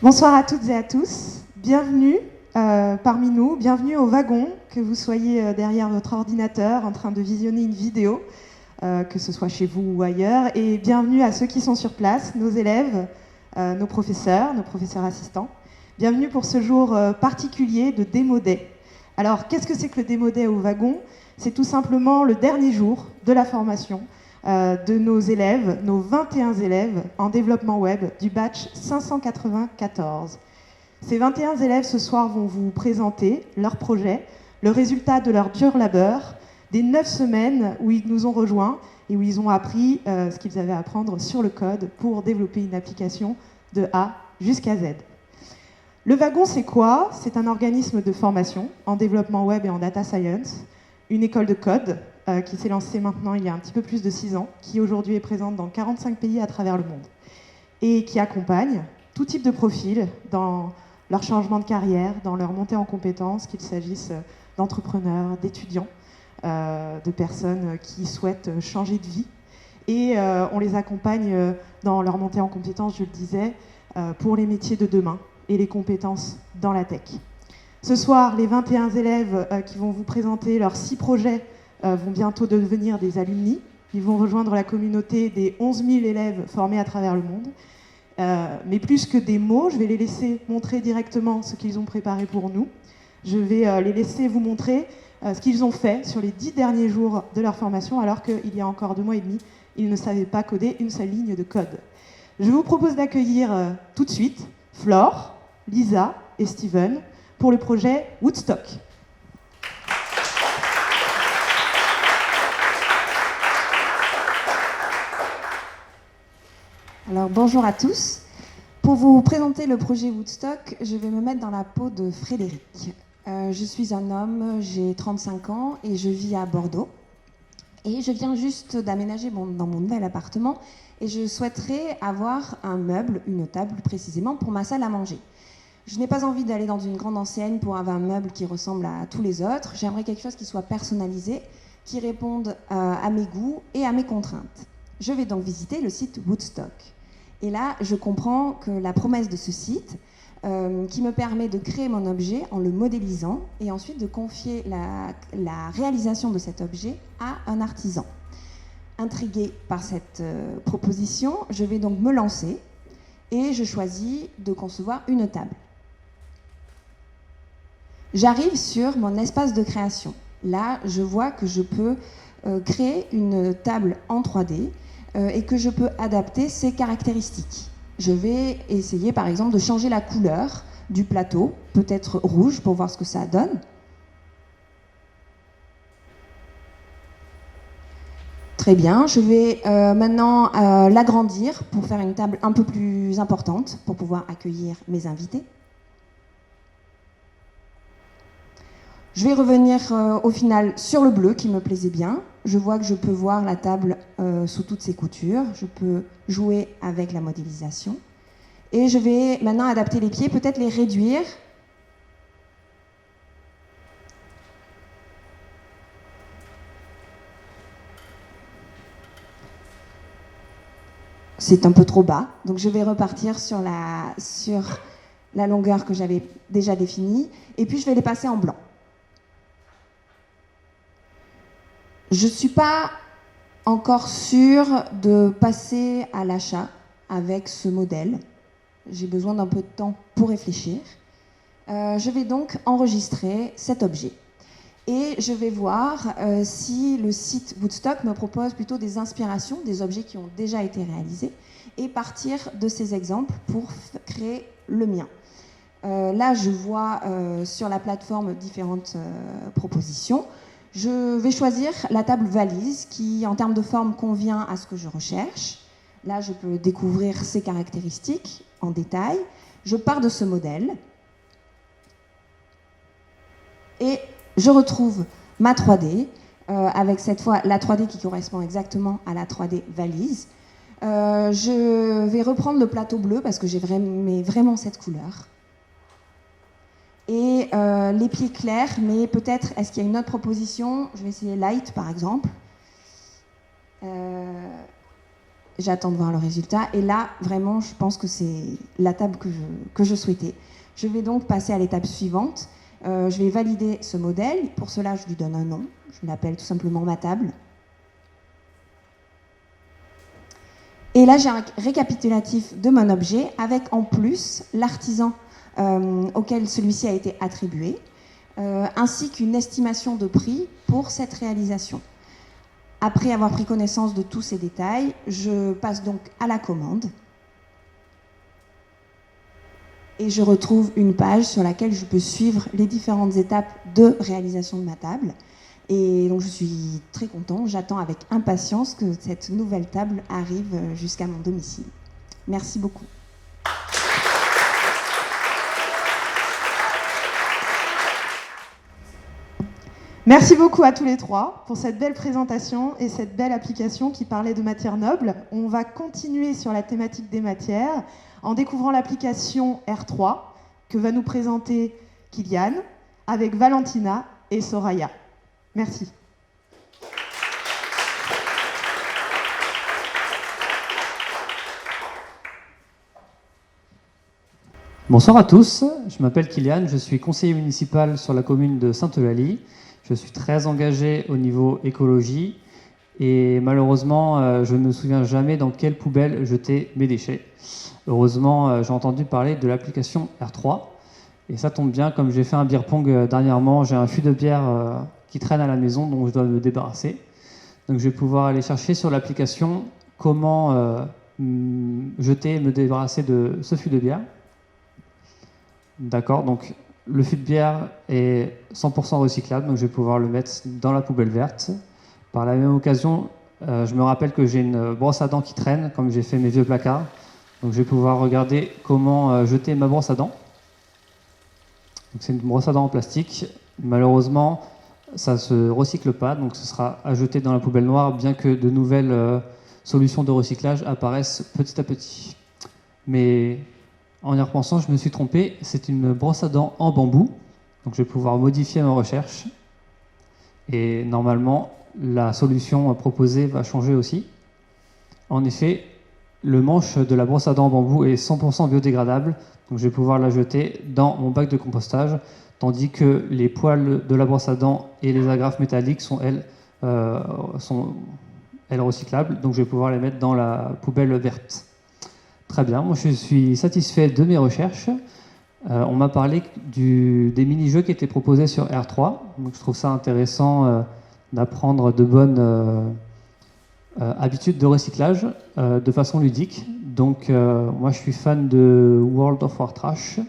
Bonsoir à toutes et à tous. Bienvenue parmi nous, bienvenue au wagon, que vous soyez derrière votre ordinateur en train de visionner une vidéo, que ce soit chez vous ou ailleurs, et bienvenue à ceux qui sont sur place, nos élèves, nos professeurs assistants. Bienvenue pour ce jour particulier de Démo Day. Alors, qu'est-ce que c'est que le Démo Day au wagon? C'est tout simplement le dernier jour de la formation de nos élèves, nos 21 élèves en développement web du batch 594. Ces 21 élèves ce soir vont vous présenter leur projet, le résultat de leur dur labeur, des 9 semaines où ils nous ont rejoints et où ils ont appris ce qu'ils avaient à apprendre sur le code pour développer une application de A jusqu'à Z. Le wagon, c'est quoi? C'est un organisme de formation en développement web et en data science, une école de code qui s'est lancée maintenant il y a un petit peu plus de 6 ans, qui aujourd'hui est présente dans 45 pays à travers le monde, et qui accompagne tout type de profil dans leur changement de carrière, dans leur montée en compétences, qu'il s'agisse d'entrepreneurs, d'étudiants, de personnes qui souhaitent changer de vie. Et on les accompagne dans leur montée en compétences, je le disais, pour les métiers de demain et les compétences dans la tech. Ce soir, les 21 élèves qui vont vous présenter leurs 6 projets vont bientôt devenir des alumni. Ils vont rejoindre la communauté des 11 000 élèves formés à travers le monde. Mais plus que des mots, je vais les laisser montrer directement ce qu'ils ont préparé pour nous. Je vais les laisser vous montrer ce qu'ils ont fait sur les 10 derniers jours de leur formation, alors qu'il y a encore 2 mois et demi, ils ne savaient pas coder une seule ligne de code. Je vous propose d'accueillir tout de suite Flore, Lisa et Steven pour le projet Woodstock. Alors bonjour à tous. Pour vous présenter le projet Woodstock, je vais me mettre dans la peau de Frédéric. Je suis un homme, j'ai 35 ans et je vis à Bordeaux. Et je viens juste d'aménager dans mon nouvel appartement et je souhaiterais avoir un meuble, une table plus précisément, pour ma salle à manger. Je n'ai pas envie d'aller dans une grande enseigne pour avoir un meuble qui ressemble à tous les autres. J'aimerais quelque chose qui soit personnalisé, qui réponde à mes goûts et à mes contraintes. Je vais donc visiter le site Woodstock. Et là, je comprends que la promesse de ce site, qui me permet de créer mon objet en le modélisant et ensuite de confier la réalisation de cet objet à un artisan. Intriguée par cette proposition, je vais donc me lancer et je choisis de concevoir une table. J'arrive sur mon espace de création. Là, je vois que je peux créer une table en 3D et que je peux adapter ses caractéristiques. Je vais essayer par exemple de changer la couleur du plateau, peut-être rouge pour voir ce que ça donne. Très bien, je vais maintenant l'agrandir pour faire une table un peu plus importante pour pouvoir accueillir mes invités. Je vais revenir au final sur le bleu qui me plaisait bien. Je vois que je peux voir la table sous toutes ses coutures. Je peux jouer avec la modélisation. Et je vais maintenant adapter les pieds, peut-être les réduire. C'est un peu trop bas, donc je vais repartir sur la longueur que j'avais déjà définie. Et puis je vais les passer en blanc. Je ne suis pas encore sûre de passer à l'achat avec ce modèle. J'ai besoin d'un peu de temps pour réfléchir. Je vais donc enregistrer cet objet. Et je vais voir si le site Woodstock me propose plutôt des inspirations, des objets qui ont déjà été réalisés, et partir de ces exemples pour créer le mien. Là, je vois sur la plateforme différentes propositions. Je vais choisir la table valise qui, en termes de forme, convient à ce que je recherche. Là, je peux découvrir ses caractéristiques en détail. Je pars de ce modèle et je retrouve ma 3D, avec cette fois la 3D qui correspond exactement à la 3D valise. Je vais reprendre le plateau bleu parce que j'aimais vraiment cette couleur. Et les pieds clairs, mais peut-être, est-ce qu'il y a une autre proposition? Je vais essayer light, par exemple. J'attends de voir le résultat. Et là, vraiment, je pense que c'est la table que je souhaitais. Je vais donc passer à l'étape suivante. Je vais valider ce modèle. Pour cela, je lui donne un nom. Je l'appelle tout simplement ma table. Et là, j'ai un récapitulatif de mon objet avec en plus l'artisan auquel celui-ci a été attribué, ainsi qu'une estimation de prix pour cette réalisation. Après avoir pris connaissance de tous ces détails, je passe donc à la commande. Et je retrouve une page sur laquelle je peux suivre les différentes étapes de réalisation de ma table. Et donc je suis très contente, j'attends avec impatience que cette nouvelle table arrive jusqu'à mon domicile. Merci beaucoup. Merci beaucoup à tous les trois pour cette belle présentation et cette belle application qui parlait de matières nobles. On va continuer sur la thématique des matières en découvrant l'application R3 que va nous présenter Kylian avec Valentina et Soraya. Merci. Bonsoir à tous, je m'appelle Kylian, je suis conseiller municipal sur la commune de Sainte-Eulalie. Je suis très engagé au niveau écologie et malheureusement, je ne me souviens jamais dans quelle poubelle jeter mes déchets. Heureusement, j'ai entendu parler de l'application R3 et ça tombe bien, comme j'ai fait un beer pong dernièrement, j'ai un fût de bière qui traîne à la maison dont je dois me débarrasser. Donc je vais pouvoir aller chercher sur l'application comment jeter et me débarrasser de ce fût de bière. D'accord, donc le fût de bière est 100% recyclable, donc je vais pouvoir le mettre dans la poubelle verte. Par la même occasion, je me rappelle que j'ai une brosse à dents qui traîne, comme j'ai fait mes vieux placards. Donc je vais pouvoir regarder comment jeter ma brosse à dents. C'est une brosse à dents en plastique. Malheureusement, ça ne se recycle pas, donc ce sera à jeter dans la poubelle noire, bien que de nouvelles solutions de recyclage apparaissent petit à petit. Mais en y repensant, je me suis trompé, c'est une brosse à dents en bambou, donc je vais pouvoir modifier ma recherche. Et normalement, la solution proposée va changer aussi. En effet, le manche de la brosse à dents en bambou est 100% biodégradable, donc je vais pouvoir la jeter dans mon bac de compostage, tandis que les poils de la brosse à dents et les agrafes métalliques sont elles recyclables, donc je vais pouvoir les mettre dans la poubelle verte. Très bien, moi je suis satisfait de mes recherches. On m'a parlé des mini-jeux qui étaient proposés sur R3, donc je trouve ça intéressant d'apprendre de bonnes habitudes de recyclage de façon ludique. Donc moi je suis fan de World of Wartrash,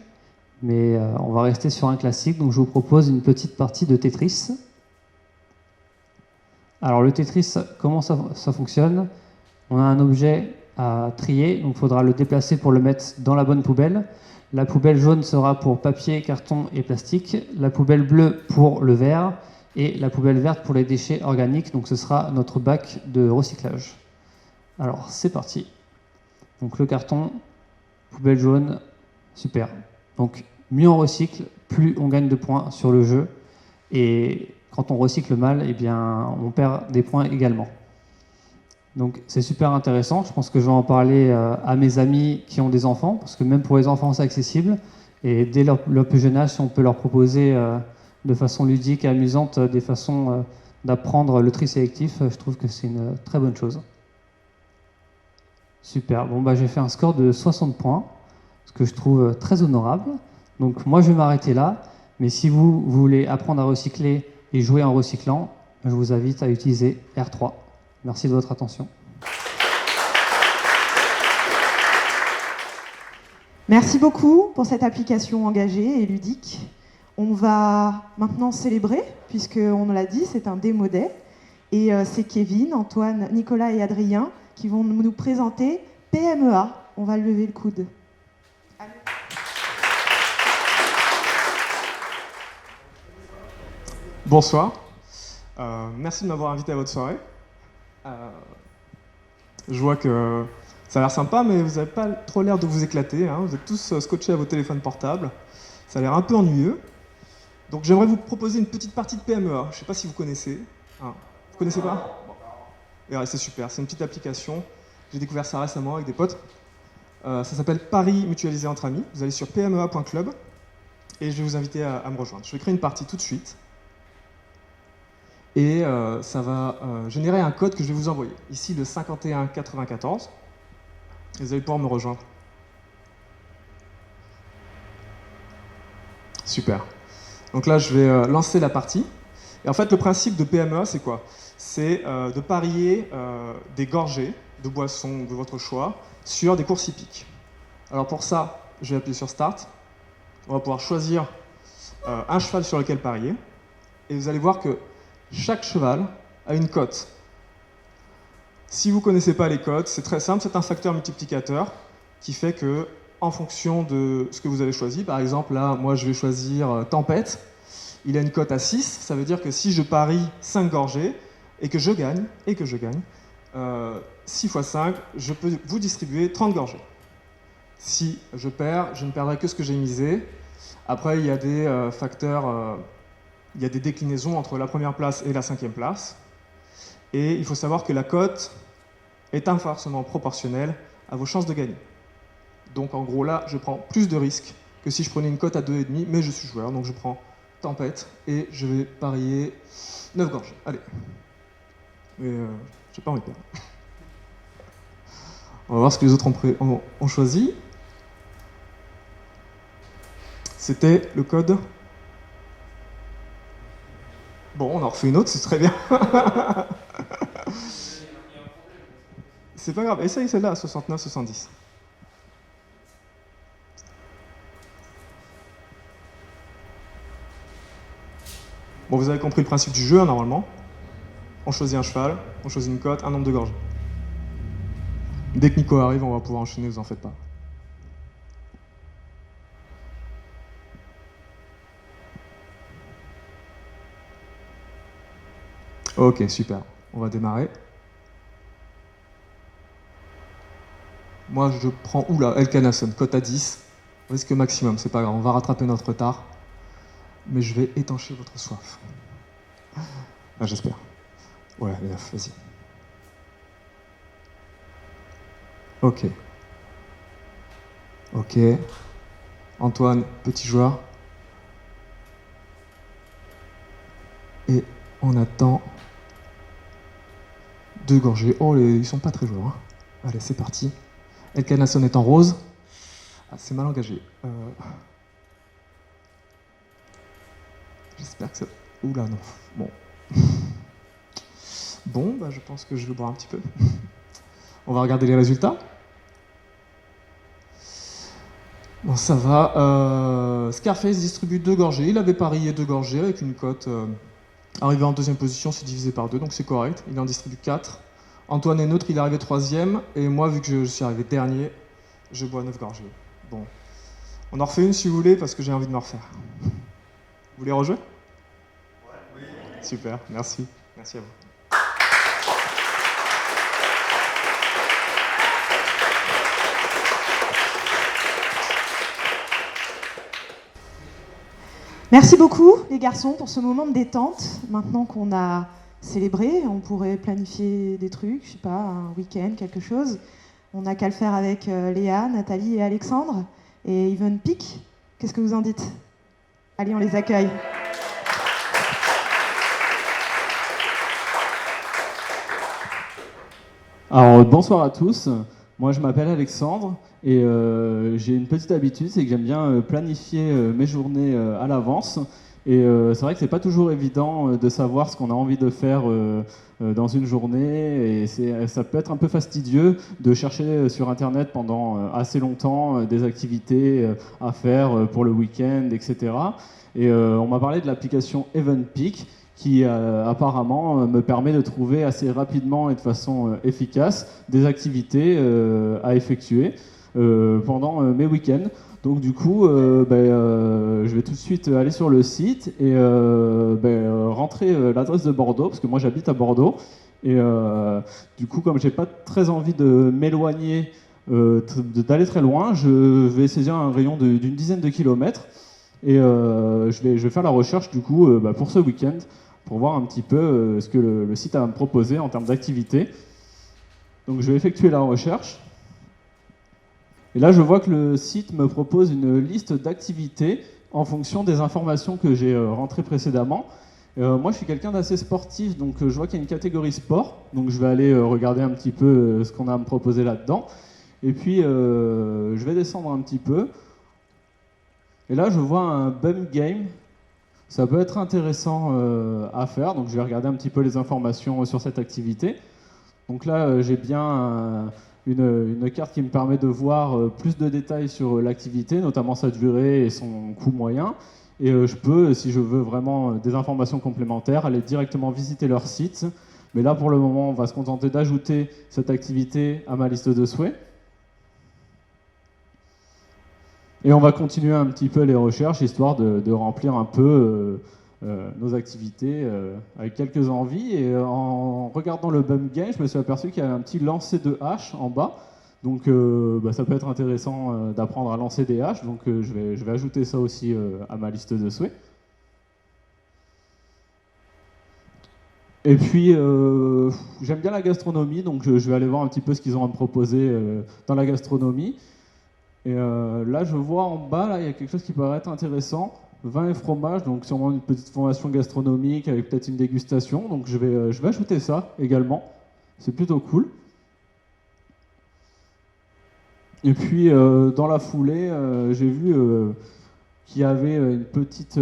mais on va rester sur un classique, donc je vous propose une petite partie de Tetris. Alors le Tetris, comment ça fonctionne? On a un objet à trier, donc il faudra le déplacer pour le mettre dans la bonne poubelle. La poubelle jaune sera pour papier, carton et plastique, la poubelle bleue pour le verre et la poubelle verte pour les déchets organiques, donc ce sera notre bac de recyclage. Alors c'est parti. Donc le carton, poubelle jaune, super. Donc mieux on recycle, plus on gagne de points sur le jeu, et quand on recycle mal, eh bien on perd des points également. Donc c'est super intéressant, je pense que je vais en parler à mes amis qui ont des enfants, parce que même pour les enfants c'est accessible, et dès leur plus jeune âge, si on peut leur proposer de façon ludique et amusante des façons d'apprendre le tri sélectif, je trouve que c'est une très bonne chose. Super, bon bah j'ai fait un score de 60 points, ce que je trouve très honorable. Donc moi je vais m'arrêter là, mais si vous voulez apprendre à recycler et jouer en recyclant, je vous invite à utiliser R3. Merci de votre attention. Merci beaucoup pour cette application engagée et ludique. On va maintenant célébrer, puisqu'on l'a dit, c'est un démo day. Et c'est Kevin, Antoine, Nicolas et Adrien qui vont nous présenter PMEA. On va lever le coude. Bonsoir. Merci de m'avoir invité à votre soirée. Je vois que ça a l'air sympa, mais vous n'avez pas trop l'air de vous éclater. Hein. Vous êtes tous scotchés à vos téléphones portables. Ça a l'air un peu ennuyeux. Donc j'aimerais vous proposer une petite partie de PMEA. Je ne sais pas si vous connaissez. Hein. Vous connaissez pas? Bon. C'est super. C'est une petite application J'ai découvert ça récemment avec des potes. Ça s'appelle Paris mutualisé entre amis. Vous allez sur pmea.club et je vais vous inviter à me rejoindre. Je vais créer une partie tout de suite. Et ça va générer un code que je vais vous envoyer. Ici, le 5194. Et vous allez pouvoir me rejoindre. Super. Donc là, je vais lancer la partie. Et en fait, le principe de PMEA, c'est quoi? C'est de parier des gorgées de boissons de votre choix sur des courses hippiques. Alors pour ça, je vais appuyer sur Start. On va pouvoir choisir un cheval sur lequel parier. Et vous allez voir que chaque cheval a une cote. Si vous ne connaissez pas les cotes, c'est très simple, c'est un facteur multiplicateur qui fait que, en fonction de ce que vous avez choisi, par exemple, là, moi je vais choisir Tempête, il a une cote à 6, ça veut dire que si je parie 5 gorgées et que je gagne, 6 x 5, je peux vous distribuer 30 gorgées. Si je perds, je ne perdrai que ce que j'ai misé. Après, il y a des facteurs, il y a des déclinaisons entre la première place et la 5e place. Et il faut savoir que la cote est inversement proportionnelle à vos chances de gagner. Donc en gros là, je prends plus de risques que si je prenais une cote à 2,5, mais je suis joueur, donc je prends Tempête et je vais parier 9 gorgées. Allez. Mais j'ai pas envie de perdre. On va voir ce que les autres ont choisi. C'était le code. Bon, on en refait une autre, c'est très bien. C'est pas grave, essaye celle-là à 69-70. Bon, vous avez compris le principe du jeu, hein, normalement. On choisit un cheval, on choisit une cote, un nombre de gorges. Dès que Nico arrive, on va pouvoir enchaîner, vous en faites pas. Ok, super. On va démarrer. Moi, je prends... Oula, Elkanasson, cote à 10. Risque maximum, c'est pas grave, on va rattraper notre retard. Mais je vais étancher votre soif. Ah, j'espère. Ouais, 9, vas-y. Ok. Ok. Antoine, petit joueur. Et on attend 2 gorgées. Oh, ils sont pas très joueurs. Hein. Allez, c'est parti. Elkanasson est en rose. Ah, c'est mal engagé. J'espère que ça... Oula, non. Bon. Bon, bah, je pense que je vais boire un petit peu. On va regarder les résultats. Bon, ça va. Scarface distribue 2 gorgées. Il avait parié 2 gorgées avec une cote. Arrivé en 2e position, c'est divisé par 2, donc c'est correct. Il en distribue 4. Antoine est neutre, il est arrivé 3e. Et moi, vu que je suis arrivé dernier, je bois 9 gorgées. Bon. On en refait une si vous voulez, parce que j'ai envie de me refaire. Vous voulez rejouer? Oui. Super, merci. Merci à vous. Merci beaucoup, les garçons, pour ce moment de détente. Maintenant qu'on a célébré, on pourrait planifier des trucs, je sais pas, un week-end, quelque chose. On n'a qu'à le faire avec Léa, Nathalie et Alexandre. Et Even Peak, qu'est-ce que vous en dites? Allez, on les accueille. Alors, bonsoir à tous. Moi, je m'appelle Alexandre et j'ai une petite habitude, c'est que j'aime bien planifier mes journées à l'avance. Et c'est vrai que c'est pas toujours évident de savoir ce qu'on a envie de faire dans une journée. Et ça peut être un peu fastidieux de chercher sur Internet pendant assez longtemps des activités à faire pour le week-end, etc. Et on m'a parlé de l'application Evenpeak, qui apparemment me permet de trouver assez rapidement et de façon efficace des activités à effectuer pendant mes week-ends. Donc du coup, je vais tout de suite aller sur le site et rentrer l'adresse de Bordeaux, parce que moi j'habite à Bordeaux. Et du coup, comme j'ai pas très envie de m'éloigner, d'aller très loin, je vais saisir un rayon d'une dizaine de kilomètres. Et je vais faire la recherche du coup pour ce week-end, pour voir un petit peu ce que le site a à me proposer en termes d'activité. Donc je vais effectuer la recherche. Et là, je vois que le site me propose une liste d'activités en fonction des informations que j'ai rentrées précédemment. Moi, je suis quelqu'un d'assez sportif, donc je vois qu'il y a une catégorie sport. Donc je vais aller regarder un petit peu ce qu'on a à me proposer là-dedans. Et puis, je vais descendre un petit peu. Et là, je vois un bum game. Ça peut être intéressant à faire. Donc je vais regarder un petit peu les informations sur cette activité. Donc là, j'ai bien une carte qui me permet de voir plus de détails sur l'activité, notamment sa durée et son coût moyen. Et je peux, si je veux vraiment des informations complémentaires, aller directement visiter leur site. Mais là, pour le moment, on va se contenter d'ajouter cette activité à ma liste de souhaits. Et on va continuer un petit peu les recherches, histoire de remplir un peu nos activités avec quelques envies. Et en regardant le bum game, je me suis aperçu qu'il y avait un petit lancer de haches en bas. Donc ça peut être intéressant d'apprendre à lancer des haches. Donc je vais ajouter ça aussi à ma liste de souhaits. Et puis j'aime bien la gastronomie, donc je vais aller voir un petit peu ce qu'ils ont à me proposer dans la gastronomie. Et là, je vois en bas, là, il y a quelque chose qui paraît être intéressant. Vin et fromage, donc sûrement une petite formation gastronomique avec peut-être une dégustation. Donc je vais ajouter ça également. C'est plutôt cool. Et puis dans la foulée, j'ai vu qu'il y avait une petite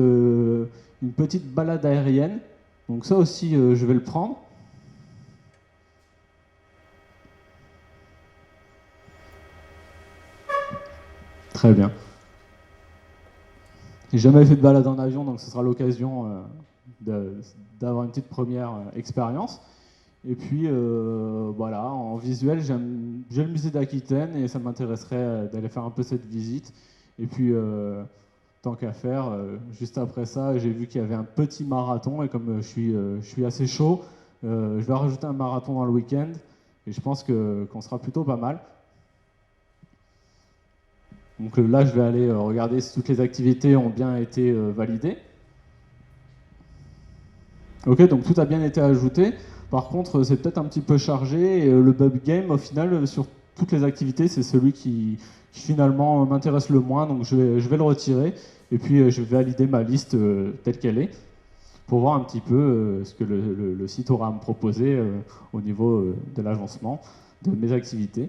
balade aérienne. Donc ça aussi, je vais le prendre. Très bien. J'ai jamais fait de balade en avion, donc ce sera l'occasion d'avoir une petite première expérience. Et puis voilà, en visuel, j'ai le musée d'Aquitaine et ça m'intéresserait d'aller faire un peu cette visite. Et puis, tant qu'à faire, juste après ça, j'ai vu qu'il y avait un petit marathon et comme je suis assez chaud, je vais rajouter un marathon dans le week-end et je pense qu'on sera plutôt pas mal. Donc là, je vais aller regarder si toutes les activités ont bien été validées. Ok, donc tout a bien été ajouté. Par contre, c'est peut-être un petit peu chargé. Et le bub game, au final, sur toutes les activités, c'est celui qui finalement m'intéresse le moins. Donc je vais le retirer. Et puis je vais valider ma liste telle qu'elle est pour voir un petit peu ce que le site aura à me proposer au niveau de l'agencement de mes activités.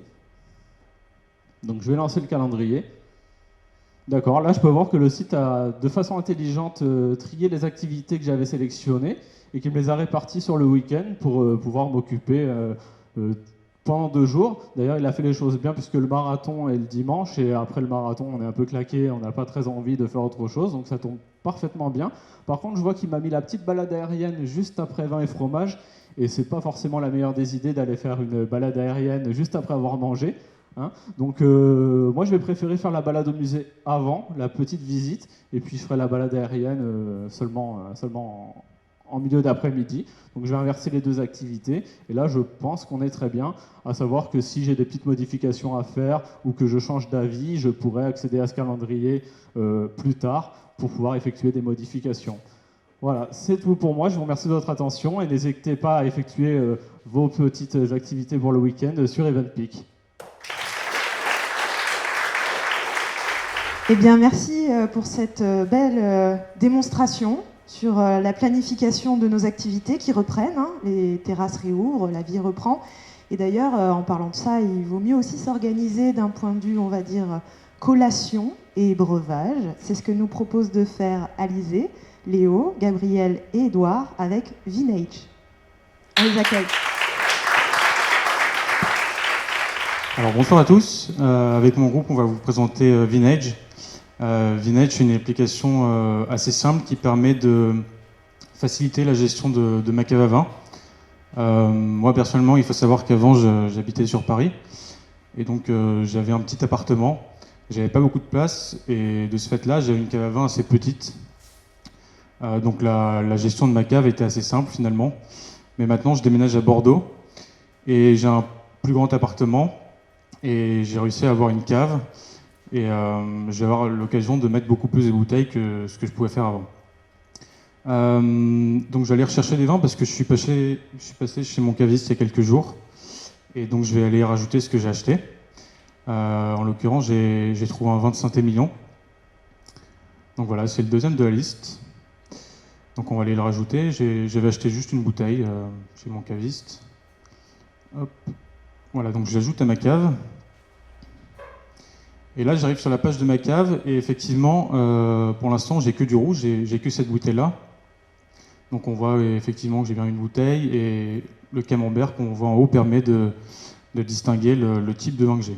Donc je vais lancer le calendrier. D'accord, là je peux voir que le site a de façon intelligente trié les activités que j'avais sélectionnées et qu'il me les a réparties sur le week-end pour pouvoir m'occuper pendant 2 jours. D'ailleurs il a fait les choses bien puisque le marathon est le dimanche et après le marathon on est un peu claqué, on n'a pas très envie de faire autre chose, donc ça tombe parfaitement bien. Par contre je vois qu'il m'a mis la petite balade aérienne juste après vin et fromage et c'est pas forcément la meilleure des idées d'aller faire une balade aérienne juste après avoir mangé. Hein, donc moi je vais préférer faire la balade au musée avant, la petite visite, et puis je ferai la balade aérienne seulement en milieu d'après-midi. Donc je vais inverser les 2 activités, et là je pense qu'on est très bien, à savoir que si j'ai des petites modifications à faire ou que je change d'avis, je pourrais accéder à ce calendrier plus tard pour pouvoir effectuer des modifications. Voilà, c'est tout pour moi, je vous remercie de votre attention, et n'hésitez pas à effectuer vos petites activités pour le week-end sur Eventpeak. Eh bien, merci pour cette belle démonstration sur la planification de nos activités qui reprennent. Hein, les terrasses réouvrent, la vie reprend. Et d'ailleurs, en parlant de ça, il vaut mieux aussi s'organiser d'un point de vue, on va dire, collation et breuvage. C'est ce que nous propose de faire Alizé, Léo, Gabriel et Édouard avec Vinage. On les accueille. Alors bonsoir à tous, avec mon groupe on va vous présenter Vinage. Vinage c'est une application assez simple qui permet de faciliter la gestion de ma cave à vin. Moi personnellement il faut savoir qu'avant j'habitais sur Paris et donc j'avais un petit appartement, j'avais pas beaucoup de place et de ce fait là j'avais une cave à vin assez petite. Donc la gestion de ma cave était assez simple finalement, mais maintenant je déménage à Bordeaux et j'ai un plus grand appartement. Et j'ai réussi à avoir une cave et je vais avoir l'occasion de mettre beaucoup plus de bouteilles que ce que je pouvais faire avant. Donc j'allais rechercher des vins parce que je suis passé chez mon caviste il y a quelques jours Et donc je vais aller rajouter ce que j'ai acheté. En l'occurrence, j'ai trouvé un vin de Saint-Émilion. Donc voilà, c'est le deuxième de la liste. Donc on va aller le rajouter. J'avais acheté juste une bouteille chez mon caviste. Hop. Voilà, donc je l'ajoute à ma cave. Et là, j'arrive sur la page de ma cave et effectivement, pour l'instant, j'ai que du rouge, j'ai que cette bouteille-là. Donc on voit effectivement que j'ai bien une bouteille et le camembert qu'on voit en haut permet de distinguer le type de vin que j'ai.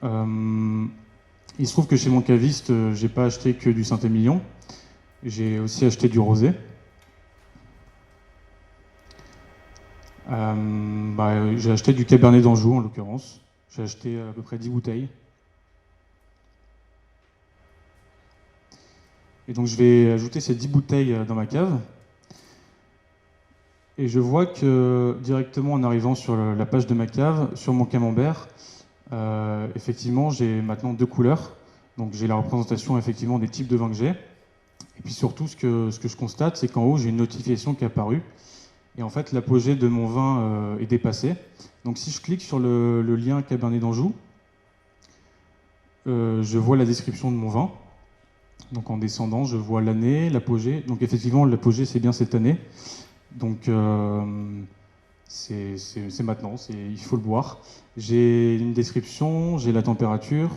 Il se trouve que chez mon caviste, j'ai pas acheté que du Saint-Émilion. J'ai aussi acheté du rosé. J'ai acheté du Cabernet d'Anjou en l'occurrence. J'ai acheté à peu près 10 bouteilles. Et donc je vais ajouter ces 10 bouteilles dans ma cave. Et je vois que directement en arrivant sur la page de ma cave, sur mon camembert, effectivement j'ai maintenant 2 couleurs. Donc j'ai la représentation effectivement des types de vins que j'ai. Et puis surtout ce que je constate, c'est qu'en haut j'ai une notification qui est apparue. Et en fait l'apogée de mon vin est dépassé. Donc si je clique sur le lien Cabernet d'Anjou, je vois la description de mon vin. Donc en descendant, je vois l'année, l'apogée. Donc effectivement, l'apogée, c'est bien cette année. Donc c'est maintenant, il faut le boire. J'ai une description, j'ai la température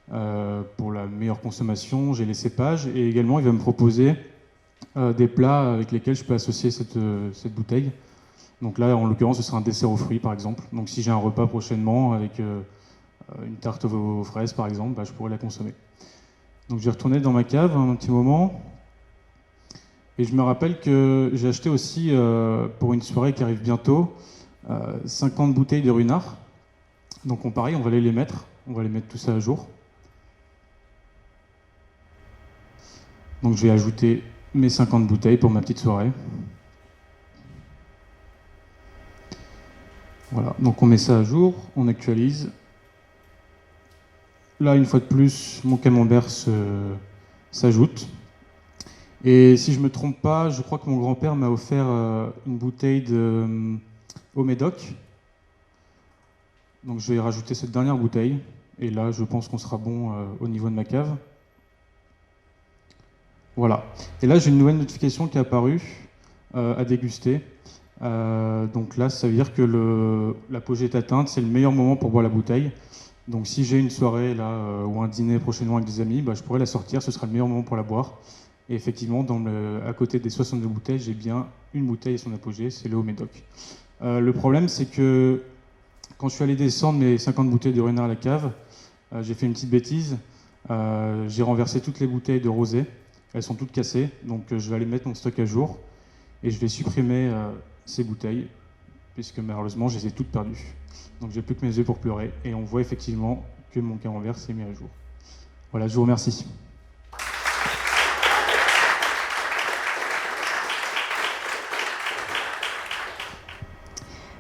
pour la meilleure consommation, j'ai les cépages. Et également, il va me proposer des plats avec lesquels je peux associer cette bouteille. Donc là, en l'occurrence, ce sera un dessert aux fruits, par exemple. Donc si j'ai un repas prochainement avec une tarte aux fraises, par exemple, je pourrais la consommer. Donc je vais retourner dans ma cave un petit moment. Et je me rappelle que j'ai acheté aussi, pour une soirée qui arrive bientôt, 50 bouteilles de Ruinart. Donc pareil, on va aller les mettre. On va les mettre tout ça à jour. Donc je vais ajouter mes 50 bouteilles pour ma petite soirée. Voilà, donc on met ça à jour, on actualise. Là, une fois de plus, mon camembert s'ajoute. Et si je ne me trompe pas, je crois que mon grand-père m'a offert une bouteille de au Médoc. Donc je vais rajouter cette dernière bouteille. Et là, je pense qu'on sera bon au niveau de ma cave. Voilà. Et là, j'ai une nouvelle notification qui est apparue à déguster. Donc là, ça veut dire que l'apogée est atteinte. C'est le meilleur moment pour boire la bouteille. Donc si j'ai une soirée là ou un dîner prochainement avec des amis, je pourrais la sortir, ce sera le meilleur moment pour la boire. Et effectivement, à côté des 62 bouteilles, j'ai bien une bouteille à son apogée, c'est le Haut-Médoc. Le problème, c'est que quand je suis allé descendre mes 50 bouteilles de Ruinart à la cave, j'ai fait une petite bêtise. J'ai renversé toutes les bouteilles de rosé, elles sont toutes cassées, donc je vais aller mettre mon stock à jour et je vais supprimer ces bouteilles, puisque malheureusement, je les ai toutes perdues. Donc j'ai plus que mes yeux pour pleurer, et on voit effectivement que mon camembert s'est mis à jour. Voilà, je vous remercie.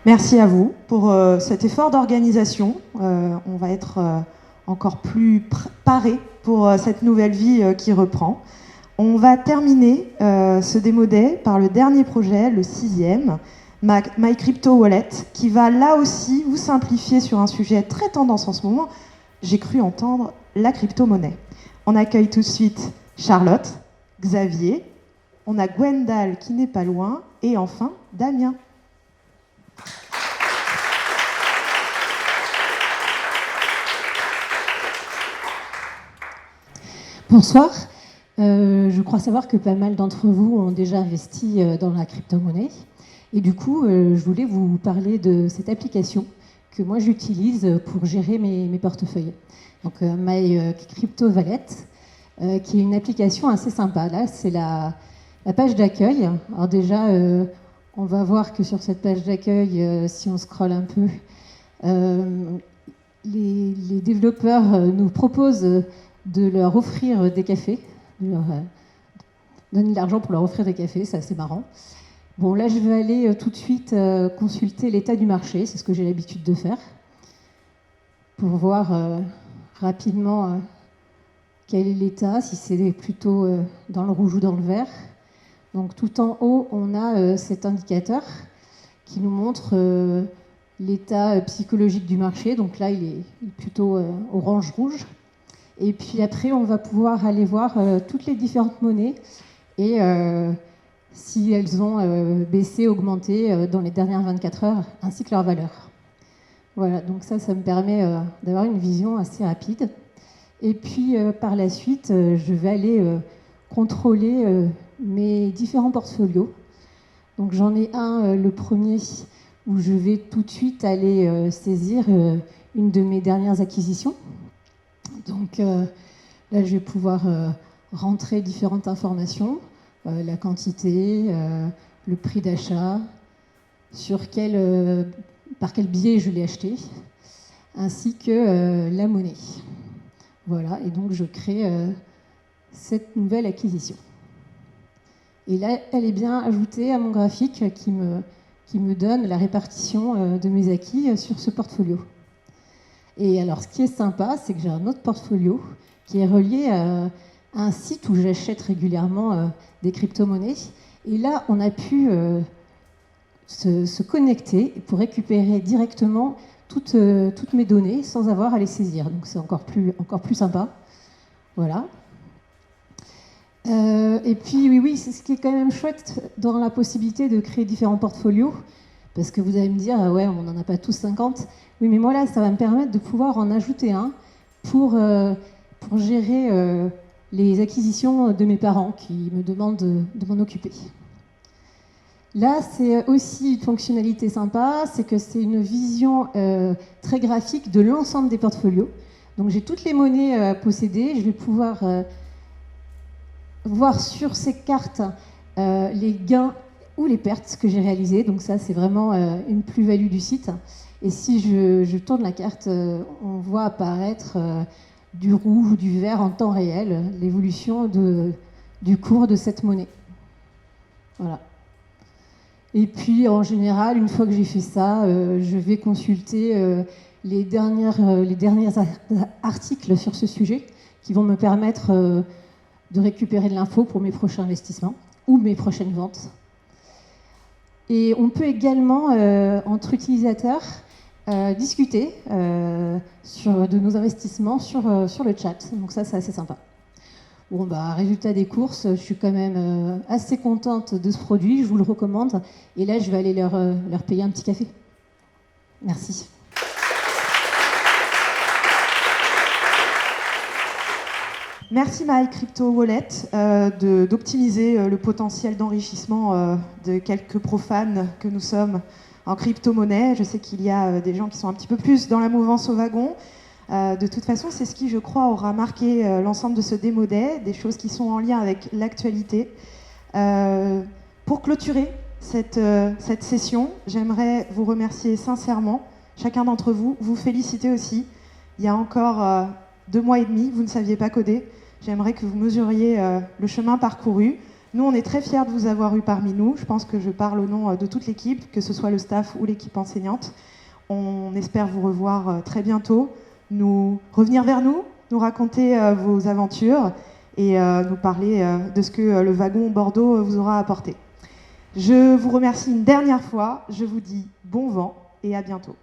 Merci à vous pour cet effort d'organisation. On va être encore plus parés pour cette nouvelle vie qui reprend. On va terminer ce Démo Day par le dernier projet, le 6e, My Crypto Wallet, qui va là aussi vous simplifier sur un sujet très tendance en ce moment. J'ai cru entendre la crypto-monnaie. On accueille tout de suite Charlotte, Xavier, on a Gwendal qui n'est pas loin, et enfin Damien. Bonsoir. Je crois savoir que pas mal d'entre vous ont déjà investi dans la crypto-monnaie. Et du coup, je voulais vous parler de cette application que moi j'utilise pour gérer mes portefeuilles. Donc My Crypto Wallet, qui est une application assez sympa. Là, c'est la page d'accueil. Alors déjà, on va voir que sur cette page d'accueil, si on scrolle un peu, les développeurs nous proposent de leur offrir des cafés, de leur donner de l'argent pour leur offrir des cafés, c'est assez marrant. Bon, là, je vais aller tout de suite consulter l'état du marché, c'est ce que j'ai l'habitude de faire, pour voir rapidement quel est l'état, si c'est plutôt dans le rouge ou dans le vert. Donc, tout en haut, on a cet indicateur qui nous montre l'état psychologique du marché. Donc là, il est plutôt orange-rouge. Et puis après, on va pouvoir aller voir toutes les différentes monnaies et si elles ont baissé, augmenté dans les dernières 24 heures, ainsi que leur valeur. Voilà, donc ça me permet d'avoir une vision assez rapide. Et puis par la suite, je vais aller contrôler mes différents portfolios. Donc j'en ai un, le premier, où je vais tout de suite aller saisir une de mes dernières acquisitions. Donc là, je vais pouvoir rentrer différentes informations, la quantité, le prix d'achat, par quel billet je l'ai acheté, ainsi que la monnaie. Voilà, et donc je crée cette nouvelle acquisition. Et là, elle est bien ajoutée à mon graphique qui me donne la répartition de mes acquis sur ce portfolio. Et alors, ce qui est sympa, c'est que j'ai un autre portfolio qui est relié à un site où j'achète régulièrement des crypto-monnaies. Et là, on a pu se connecter pour récupérer directement toutes mes données sans avoir à les saisir. Donc, c'est encore plus sympa. Voilà. Et puis, oui, c'est ce qui est quand même chouette dans la possibilité de créer différents portfolios. Parce que vous allez me dire, ouais, on n'en a pas tous 50. Oui, mais moi, là, ça va me permettre de pouvoir en ajouter un pour gérer les acquisitions de mes parents qui me demandent de m'en occuper. Là, c'est aussi une fonctionnalité sympa, c'est que c'est une vision très graphique de l'ensemble des portfolios. Donc, j'ai toutes les monnaies possédées. Je vais pouvoir voir sur ces cartes les gains ou les pertes que j'ai réalisées. Donc ça, c'est vraiment une plus-value du site. Et si je tourne la carte, on voit apparaître du rouge ou du vert en temps réel, l'évolution du cours de cette monnaie. Voilà. Et puis, en général, une fois que j'ai fait ça, je vais consulter les derniers articles sur ce sujet qui vont me permettre de récupérer de l'info pour mes prochains investissements ou mes prochaines ventes. Et on peut également, entre utilisateurs, discuter de nos investissements sur le chat. Donc ça, c'est assez sympa. Bon, résultat des courses, je suis quand même assez contente de ce produit, je vous le recommande. Et là, je vais aller leur payer un petit café. Merci. Merci My Crypto Wallet d'optimiser le potentiel d'enrichissement de quelques profanes que nous sommes en crypto-monnaie. Je sais qu'il y a des gens qui sont un petit peu plus dans la mouvance au wagon. De toute façon, c'est ce qui, je crois, aura marqué l'ensemble de ce Démo Day, des choses qui sont en lien avec l'actualité. Pour clôturer cette session, j'aimerais vous remercier sincèrement, chacun d'entre vous, vous féliciter aussi. Il y a encore 2 mois et demi, vous ne saviez pas coder. J'aimerais que vous mesuriez le chemin parcouru. Nous, on est très fiers de vous avoir eu parmi nous. Je pense que je parle au nom de toute l'équipe, que ce soit le staff ou l'équipe enseignante. On espère vous revoir très bientôt, revenir vers nous, nous raconter vos aventures et nous parler de ce que le wagon Bordeaux vous aura apporté. Je vous remercie une dernière fois. Je vous dis bon vent et à bientôt.